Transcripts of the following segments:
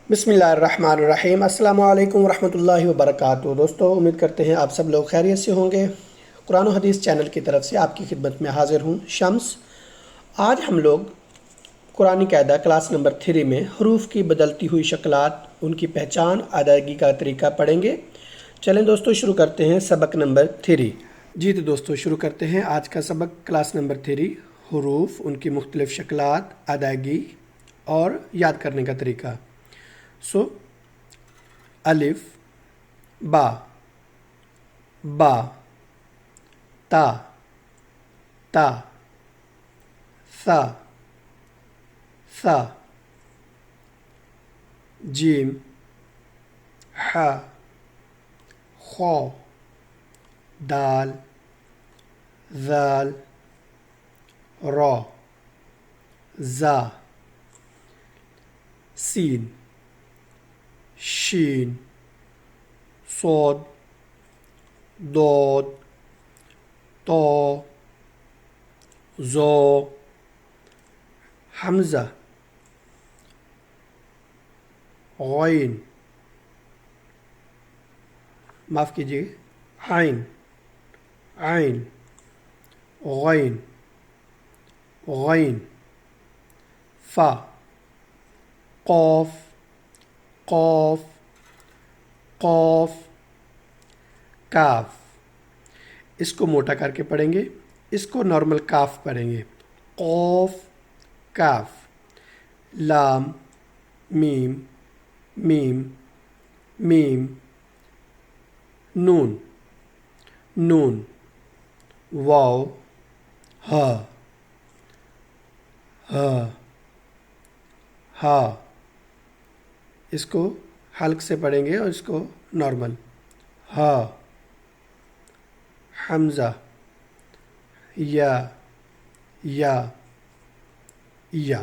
बिस्मिल्लाहिर्रहमानिर्रहीम। अस्सलामु अलैकुम वरहमतुल्लाहि वबरकातुहू। दोस्तों, उम्मीद करते हैं आप सब लोग खैरियत से होंगे। कुरान और हदीस चैनल की तरफ से आपकी खिदमत में हाजिर हूँ शम्स। आज हम लोग कुरानी कायदा क्लास नंबर 3 में हरूफ की बदलती हुई शक्लात, उनकी पहचान, अदायगी का तरीका पढ़ेंगे। चलें दोस्तों, शुरू करते हैं सबक नंबर 3। जी तो दोस्तों, शुरू करते हैं आज का सबक क्लास नंबर 3, हरूफ, उनकी मुख्तलिफ शक्लात, अदायगी और याद करने का तरीका। अलिफ, बा, बा, ता, ता, सा, सा, जीम, हा, खौ, दाल, ज़ाल, रौ, ज़ा, सीन, शीन, सोद, दोद, तो, ज़ो, हमज़ा, गैन, माफ़ कीजिए, आइन, आइन, गैन, गैन, फ़ा, क़ाफ़, क़ाफ़, क़ाफ़, काफ। इसको मोटा करके पढ़ेंगे, इसको नॉर्मल काफ पढ़ेंगे। क़ाफ़, काफ, लाम, मीम, मीम, मीम, नून, नून, वाव, हा, हा, हा। इसको हल्क से पढ़ेंगे और इसको नॉर्मल। हा, हमज़ा, या, या, या।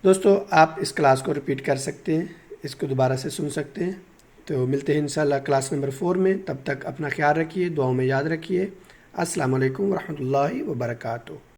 दोस्तों, आप इस क्लास को रिपीट कर सकते हैं, इसको दोबारा से सुन सकते हैं। तो मिलते हैं इंशाल्लाह क्लास नंबर 4 में। तब तक अपना ख्याल रखिए, दुआओं में याद रखिए। अस्सलामु अलैकुम वरहमतुल्लाहि वबरकातुहू।